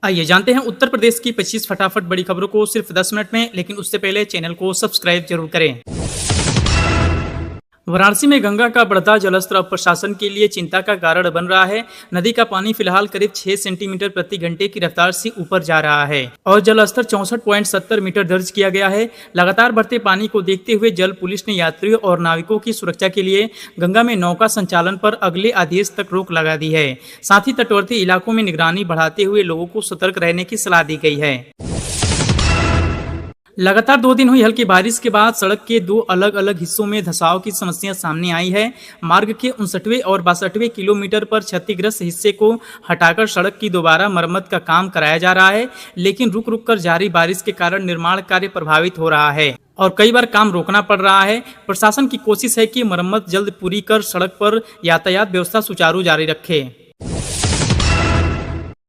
आइए जानते हैं उत्तर प्रदेश की 25 फटाफट बड़ी खबरों को सिर्फ 10 मिनट में, लेकिन उससे पहले चैनल को सब्सक्राइब जरूर करें। वाराणसी में गंगा का बढ़ता जलस्तर अब प्रशासन के लिए चिंता का कारण बन रहा है। नदी का पानी फिलहाल करीब 6 सेंटीमीटर प्रति घंटे की रफ्तार से ऊपर जा रहा है और जलस्तर 64.70 मीटर दर्ज किया गया है। लगातार बढ़ते पानी को देखते हुए जल पुलिस ने यात्रियों और नाविकों की सुरक्षा के लिए गंगा में नौका संचालन पर अगले आदेश तक रोक लगा दी है। साथ ही तटवर्ती इलाकों में निगरानी बढ़ाते हुए लोगों को सतर्क रहने की सलाह दी गई है। लगातार 2 दिन हुई हल्की बारिश के बाद सड़क के 2 अलग अलग हिस्सों में धंसाव की समस्या सामने आई है। मार्ग के 59वें और 62वें किलोमीटर पर क्षतिग्रस्त हिस्से को हटाकर सड़क की दोबारा मरम्मत का काम कराया जा रहा है, लेकिन रुक रुक कर जारी बारिश के कारण निर्माण कार्य प्रभावित हो रहा है और कई बार काम रोकना पड़ रहा है। प्रशासन की कोशिश है कि मरम्मत जल्द पूरी कर सड़क पर यातायात व्यवस्था सुचारू जारी रखे।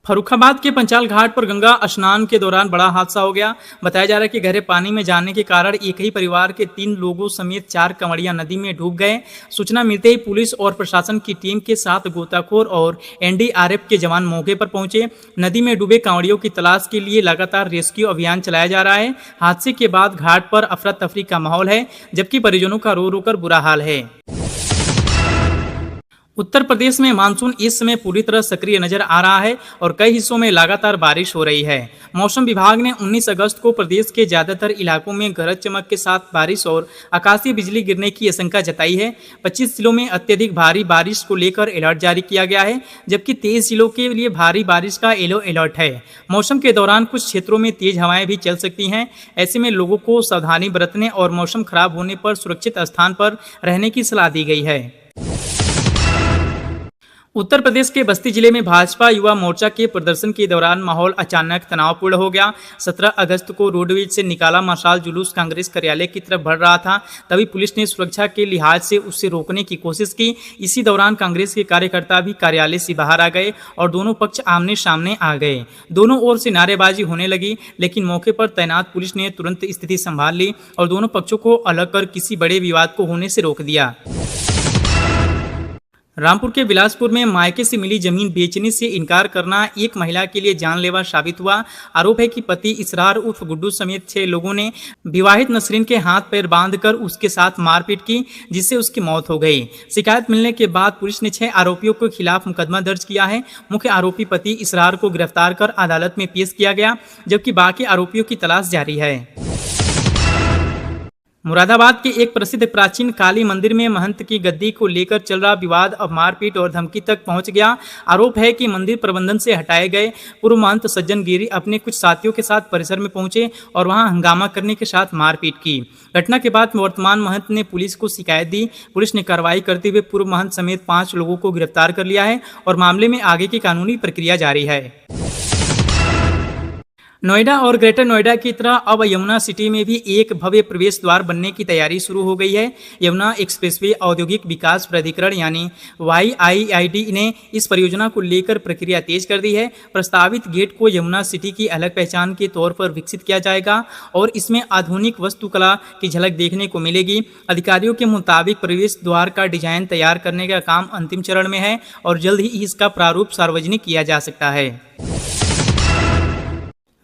फर्रुखाबाद के पंचाल घाट पर गंगा स्नान के दौरान बड़ा हादसा हो गया। बताया जा रहा है कि गहरे पानी में जाने के कारण एक ही परिवार के 3 लोगों समेत 4 कंवरियां नदी में डूब गए। सूचना मिलते ही पुलिस और प्रशासन की टीम के साथ गोताखोर और एनडीआरएफ के जवान मौके पर पहुंचे। नदी में डूबे कांवड़ियों की तलाश के लिए लगातार रेस्क्यू अभियान चलाया जा रहा है। हादसे के बाद घाट पर अफरा तफरी का माहौल है, जबकि परिजनों का रो रो कर बुरा हाल है। उत्तर प्रदेश में मानसून इस समय पूरी तरह सक्रिय नजर आ रहा है और कई हिस्सों में लगातार बारिश हो रही है। मौसम विभाग ने 19 अगस्त को प्रदेश के ज्यादातर इलाकों में गरज चमक के साथ बारिश और आकाशीय बिजली गिरने की आशंका जताई है। 25 जिलों में अत्यधिक भारी बारिश को लेकर अलर्ट जारी किया गया है, जबकि 23 जिलों के लिए भारी बारिश का येलो अलर्ट है। मौसम के दौरान कुछ क्षेत्रों में तेज हवाएं भी चल सकती हैं। ऐसे में लोगों को सावधानी बरतने और मौसम खराब होने पर सुरक्षित स्थान पर रहने की सलाह दी गई है। उत्तर प्रदेश के बस्ती जिले में भाजपा युवा मोर्चा के प्रदर्शन के दौरान माहौल अचानक तनावपूर्ण हो गया। 17 अगस्त को रोडवेज से निकाला मशाल जुलूस कांग्रेस कार्यालय की तरफ बढ़ रहा था, तभी पुलिस ने सुरक्षा के लिहाज से उससे रोकने की कोशिश की। इसी दौरान कांग्रेस के कार्यकर्ता भी कार्यालय से बाहर आ गए और दोनों पक्ष आमने सामने आ गए। दोनों ओर से नारेबाजी होने लगी, लेकिन मौके पर तैनात पुलिस ने तुरंत स्थिति संभाल ली और दोनों पक्षों को अलग कर किसी बड़े विवाद को होने से रोक दिया। रामपुर के बिलासपुर में मायके से मिली जमीन बेचने से इनकार करना एक महिला के लिए जानलेवा साबित हुआ। आरोप है कि पति इसरार उर्फ गुड्डू समेत 6 लोगों ने विवाहित नसरीन के हाथ पैर बांधकर उसके साथ मारपीट की, जिससे उसकी मौत हो गई। शिकायत मिलने के बाद पुलिस ने 6 आरोपियों के खिलाफ मुकदमा दर्ज किया है। मुख्य आरोपी पति इसरार को गिरफ्तार कर अदालत में पेश किया गया, जबकि बाकी आरोपियों की तलाश जारी है। मुरादाबाद के एक प्रसिद्ध प्राचीन काली मंदिर में महंत की गद्दी को लेकर चल रहा विवाद अब मारपीट और धमकी तक पहुंच गया। आरोप है कि मंदिर प्रबंधन से हटाए गए पूर्व महंत सज्जन गिरी अपने कुछ साथियों के साथ परिसर में पहुंचे और वहां हंगामा करने के साथ मारपीट की। घटना के बाद वर्तमान महंत ने पुलिस को शिकायत दी। पुलिस ने कार्रवाई करते हुए पूर्व महंत समेत 5 लोगों को गिरफ्तार कर लिया है और मामले में आगे की कानूनी प्रक्रिया जारी है। नोएडा और ग्रेटर नोएडा की तरह अब यमुना सिटी में भी एक भव्य प्रवेश द्वार बनने की तैयारी शुरू हो गई है। यमुना एक्सप्रेसवे औद्योगिक विकास प्राधिकरण यानी YIID ने इस परियोजना को लेकर प्रक्रिया तेज कर दी है। प्रस्तावित गेट को यमुना सिटी की अलग पहचान के तौर पर विकसित किया जाएगा और इसमें आधुनिक वास्तुकला की झलक देखने को मिलेगी। अधिकारियों के मुताबिक प्रवेश द्वार का डिजाइन तैयार करने का काम अंतिम चरण में है और जल्द ही इसका प्रारूप सार्वजनिक किया जा सकता है।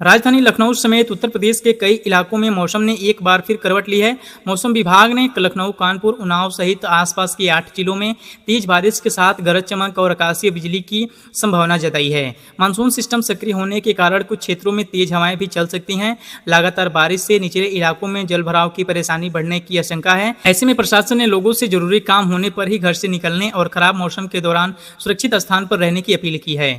राजधानी लखनऊ समेत उत्तर प्रदेश के कई इलाकों में मौसम ने एक बार फिर करवट ली है। मौसम विभाग ने लखनऊ, कानपुर, उन्नाव सहित आसपास के 8 जिलों में तेज बारिश के साथ गरज चमक और आकाशीय बिजली की संभावना जताई है। मानसून सिस्टम सक्रिय होने के कारण कुछ क्षेत्रों में तेज हवाएं भी चल सकती हैं। लगातार बारिश से निचले इलाकों में जल भराव की परेशानी बढ़ने की आशंका है। ऐसे में प्रशासन ने लोगों से जरूरी काम होने पर ही घर से निकलने और खराब मौसम के दौरान सुरक्षित स्थान पर रहने की अपील की है।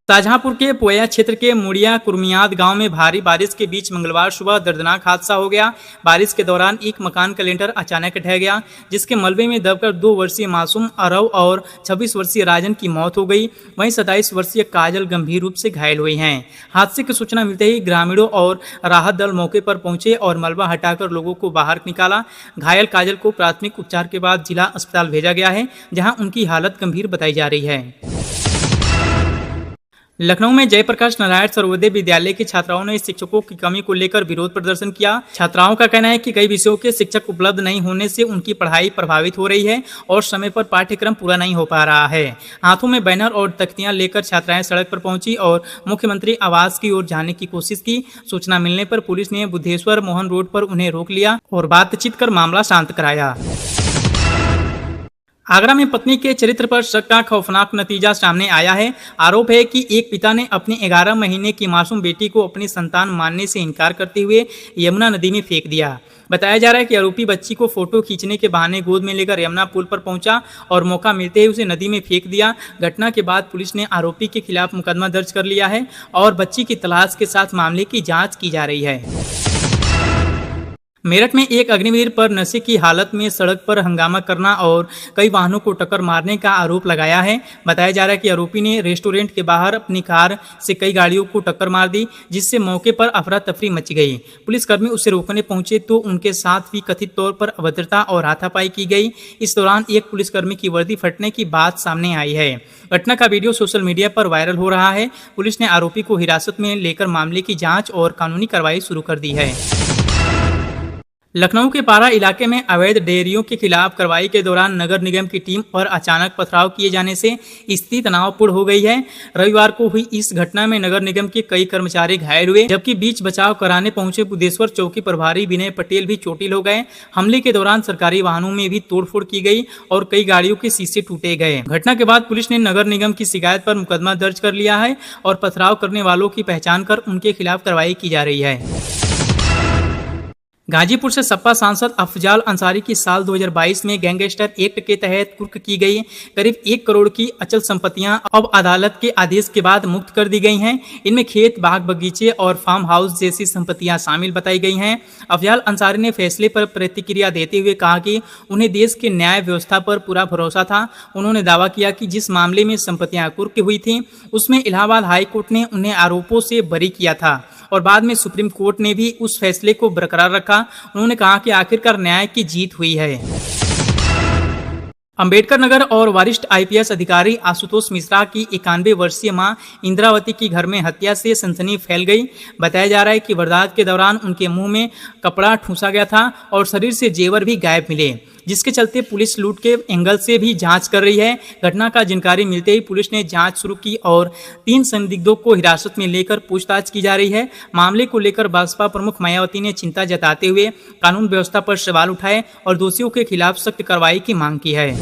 शाहजहांपुर के पोया क्षेत्र के मुड़िया कुर्मियाद गांव में भारी बारिश के बीच मंगलवार सुबह दर्दनाक हादसा हो गया। बारिश के दौरान एक मकान का लेंटर अचानक ढह गया, जिसके मलबे में दबकर 2 वर्षीय मासूम अरव और 26 वर्षीय राजन की मौत हो गई। वहीं 27 वर्षीय काजल गंभीर रूप से घायल हुई हैं। हादसे की सूचना मिलते ही ग्रामीणों और राहत दल मौके पर पहुंचे और मलबा हटाकर लोगों को बाहर निकाला। घायल काजल को प्राथमिक उपचार के बाद जिला अस्पताल भेजा गया है, जहाँ उनकी हालत गंभीर बताई जा रही है। लखनऊ में जयप्रकाश नारायण सर्वोदय विद्यालय के छात्राओं ने शिक्षकों की कमी को लेकर विरोध प्रदर्शन किया। छात्राओं का कहना है कि कई विषयों के शिक्षक उपलब्ध नहीं होने से उनकी पढ़ाई प्रभावित हो रही है और समय पर पाठ्यक्रम पूरा नहीं हो पा रहा है। हाथों में बैनर और तख्तियां लेकर छात्राएं सड़क पर पहुंची और मुख्यमंत्री आवास की ओर जाने की कोशिश की। सूचना मिलने पर पुलिस ने बुद्धेश्वर मोहन रोड पर उन्हें रोक लिया और बातचीत कर मामला शांत कराया। आगरा में पत्नी के चरित्र पर शक का खौफनाक नतीजा सामने आया है। आरोप है कि एक पिता ने अपनी 11 महीने की मासूम बेटी को अपनी संतान मानने से इनकार करते हुए यमुना नदी में फेंक दिया। बताया जा रहा है कि आरोपी बच्ची को फोटो खींचने के बहाने गोद में लेकर यमुना पुल पर पहुंचा और मौका मिलते ही उसे नदी में फेंक दिया। घटना के बाद पुलिस ने आरोपी के खिलाफ मुकदमा दर्ज कर लिया है और बच्ची की तलाश के साथ मामले की जाँच की जा रही है। मेरठ में एक अग्निवीर पर नशे की हालत में सड़क पर हंगामा करना और कई वाहनों को टक्कर मारने का आरोप लगाया है। बताया जा रहा है कि आरोपी ने रेस्टोरेंट के बाहर अपनी कार से कई गाड़ियों को टक्कर मार दी, जिससे मौके पर अफरा तफरी मच गई। पुलिसकर्मी उसे रोकने पहुंचे तो उनके साथ भी कथित तौर पर अभद्रता और हाथापाई की गई। इस दौरान एक पुलिसकर्मी की वर्दी फटने की बात सामने आई है। घटना का वीडियो सोशल मीडिया पर वायरल हो रहा है। पुलिस ने आरोपी को हिरासत में लेकर मामले की जाँच और कानूनी कार्रवाई शुरू कर दी है। लखनऊ के पारा इलाके में अवैध डेयरियों के खिलाफ कार्रवाई के दौरान नगर निगम की टीम पर अचानक पथराव किए जाने से स्थिति तनावपूर्ण हो गई है। रविवार को हुई इस घटना में नगर निगम के कई कर्मचारी घायल हुए, जबकि बीच बचाव कराने पहुंचे बुद्धेश्वर चौकी प्रभारी विनय पटेल भी चोटिल हो गए। हमले के दौरान सरकारी वाहनों में भी तोड़फोड़ की गई और कई गाड़ियों के शीशे टूटे गए। घटना के बाद पुलिस ने नगर निगम की शिकायत पर मुकदमा दर्ज कर लिया है और पथराव करने वालों की पहचान कर उनके खिलाफ कार्रवाई की जा रही है। गाजीपुर से सपा सांसद अफजाल अंसारी की साल 2022 में गैंगस्टर एक्ट के तहत कुर्क की गई करीब 1 करोड़ की अचल संपत्तियां अब अदालत के आदेश के बाद मुक्त कर दी गई हैं। इनमें खेत, बाग बगीचे और फार्म हाउस जैसी संपत्तियां शामिल बताई गई हैं। अफजाल अंसारी ने फैसले पर प्रतिक्रिया देते हुए कहा कि उन्हें देश के न्याय व्यवस्था पर पूरा भरोसा था। उन्होंने दावा किया कि जिस मामले में संपत्तियां कुर्क हुई थी उसमें इलाहाबाद हाई कोर्ट ने उन्हें आरोपों से बरी किया था और बाद में सुप्रीम कोर्ट ने भी उस फैसले को बरकरार रखा। उन्होंने कहा कि आखिरकार न्याय की जीत हुई है। अंबेडकर नगर और वरिष्ठ आईपीएस अधिकारी आशुतोष मिश्रा की 91 वर्षीय मां इंद्रावती की घर में हत्या से सनसनी फैल गई। बताया जा रहा है कि वारदात के दौरान उनके मुंह में कपड़ा ठूंसा गया था और शरीर से जेवर भी गायब मिले, जिसके चलते पुलिस लूट के एंगल से भी जांच कर रही है। घटना का जानकारी मिलते ही पुलिस ने जांच शुरू की और 3 संदिग्धों को हिरासत में लेकर पूछताछ की जा रही है। मामले को लेकर बसपा प्रमुख मायावती ने चिंता जताते हुए कानून व्यवस्था पर सवाल उठाए और दोषियों के खिलाफ सख्त कार्रवाई की मांग की है।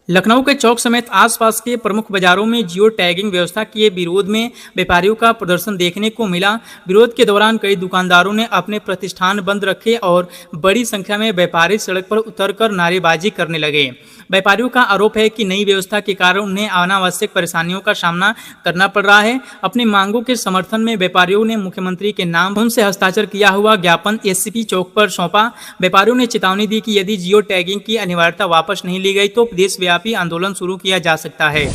लखनऊ के चौक समेत आसपास के प्रमुख बाजारों में जियो टैगिंग व्यवस्था के विरोध में व्यापारियों का प्रदर्शन देखने को मिला। विरोध के दौरान कई दुकानदारों ने अपने प्रतिष्ठान बंद रखे और बड़ी संख्या में व्यापारी सड़क पर उतरकर नारेबाजी करने लगे। व्यापारियों का आरोप है कि नई व्यवस्था के कारण उन्हें अनावश्यक परेशानियों का सामना करना पड़ रहा है। अपनी मांगों के समर्थन में व्यापारियों ने मुख्यमंत्री के नाम उनसे हस्ताक्षर किया हुआ ज्ञापन एससीपी चौक पर सौंपा। व्यापारियों ने चेतावनी दी कि यदि जियो टैगिंग की अनिवार्यता वापस नहीं ली गई तो देशव्यापी आंदोलन शुरू किया जा सकता है।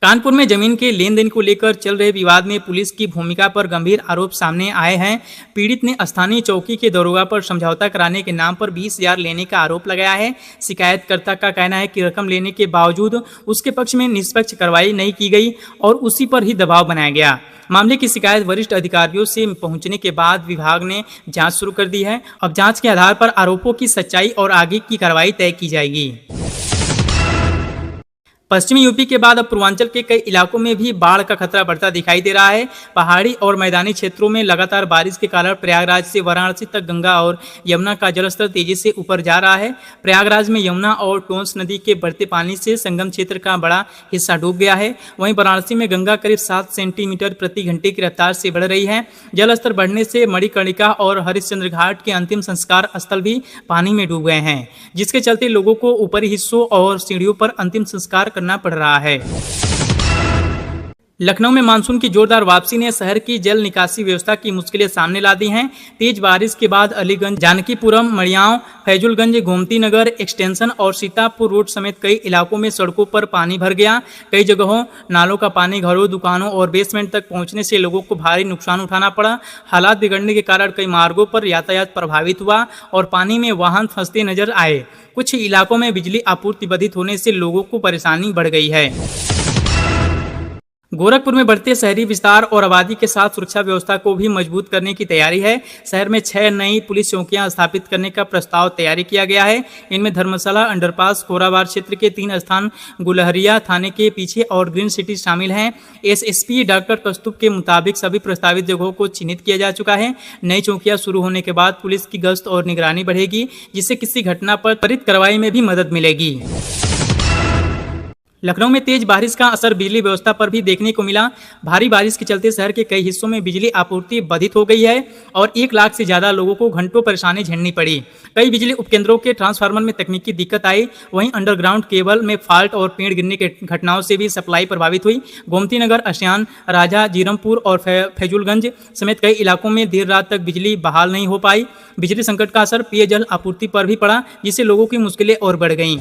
कानपुर में जमीन के लेन देन को लेकर चल रहे विवाद में पुलिस की भूमिका पर गंभीर आरोप सामने आए हैं। पीड़ित ने स्थानीय चौकी के दरोगा पर समझौता कराने के नाम पर 20,000 लेने का आरोप लगाया है। शिकायतकर्ता का कहना है कि रकम लेने के बावजूद उसके पक्ष में निष्पक्ष कार्रवाई नहीं की गई और उसी पर ही दबाव बनाया गया। मामले की शिकायत वरिष्ठ अधिकारियों से पहुंचने के बाद विभाग ने जांच शुरू कर दी है। अब जांच के आधार पर आरोपों की सच्चाई और आगे की कार्रवाई तय की जाएगी। पश्चिमी यूपी के बाद अब पूर्वांचल के कई इलाकों में भी बाढ़ का खतरा बढ़ता दिखाई दे रहा है। पहाड़ी और मैदानी क्षेत्रों में लगातार बारिश के कारण प्रयागराज से वाराणसी तक गंगा और यमुना का जलस्तर तेजी से ऊपर जा रहा है। प्रयागराज में यमुना और टोंस नदी के बढ़ते पानी से संगम क्षेत्र का बड़ा हिस्सा डूब गया है। वहीं वाराणसी में गंगा करीब 7 सेंटीमीटर प्रति घंटे की रफ्तार से बढ़ रही है। जलस्तर बढ़ने से मणिकर्णिका और हरिश्चंद्र घाट के अंतिम संस्कार स्थल भी पानी में डूब गए हैं, जिसके चलते लोगों को ऊपरी हिस्सों और सीढ़ियों पर अंतिम संस्कार करना पड़ रहा है। लखनऊ में मानसून की जोरदार वापसी ने शहर की जल निकासी व्यवस्था की मुश्किलें सामने ला दी हैं। तेज बारिश के बाद अलीगंज, जानकीपुरम, मड़ियाव, फैजुलगंज, गोमती नगर एक्सटेंशन और सीतापुर रोड समेत कई इलाकों में सड़कों पर पानी भर गया। कई जगहों नालों का पानी घरों, दुकानों और बेसमेंट तक पहुंचने से लोगों को भारी नुकसान उठाना पड़ा। हालात बिगड़ने के कारण कई मार्गों पर यातायात प्रभावित हुआ और पानी में वाहन फंसते नजर आए। कुछ इलाकों में बिजली आपूर्ति बाधित होने से लोगों को परेशानी बढ़ गई है। गोरखपुर में बढ़ते शहरी विस्तार और आबादी के साथ सुरक्षा व्यवस्था को भी मजबूत करने की तैयारी है। शहर में 6 नई पुलिस चौकियां स्थापित करने का प्रस्ताव तैयारी किया गया है। इनमें धर्मशाला, अंडरपास, खोराबार क्षेत्र के 3 स्थान, गुलहरिया थाने के पीछे और ग्रीन सिटी शामिल हैं। एसएसपी डॉक्टर कस्तूप के मुताबिक सभी प्रस्तावित जगहों को चिन्हित किया जा चुका है। नई चौकियां शुरू होने के बाद पुलिस की गश्त और निगरानी बढ़ेगी, जिससे किसी घटना पर त्वरित कार्रवाई में भी मदद मिलेगी। लखनऊ में तेज बारिश का असर बिजली व्यवस्था पर भी देखने को मिला। भारी बारिश के चलते शहर के कई हिस्सों में बिजली आपूर्ति बाधित हो गई है और 1 लाख से ज्यादा लोगों को घंटों परेशानी झेलनी पड़ी। कई बिजली उपकेंद्रों के ट्रांसफार्मर में तकनीकी दिक्कत आई। वहीं अंडरग्राउंड केबल में फॉल्ट और पेड़ गिरने के घटनाओं से भी सप्लाई प्रभावित हुई। गोमती नगर, अशियान, राजा, जीरमपुर और फैजुलगंज समेत कई इलाकों में देर रात तक बिजली बहाल नहीं हो पाई। बिजली संकट का असर पेयजल आपूर्ति पर भी पड़ा, जिससे लोगों की मुश्किलें और बढ़ गईं।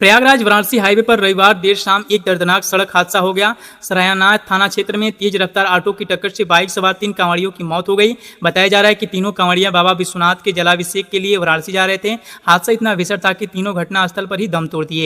प्रयागराज वाराणसी हाईवे पर रविवार देर शाम एक दर्दनाक सड़क हादसा हो गया। सरायनाथ थाना क्षेत्र में तेज रफ्तार ऑटो की टक्कर से बाइक सवार 3 कांवड़ियों की मौत हो गई। बताया जा रहा है कि तीनों कांवड़ियां बाबा विश्वनाथ के जलाभिषेक के लिए वाराणसी जा रहे थे। हादसा इतना भीषण था कि तीनों घटनास्थल पर ही दम तोड़ दिए।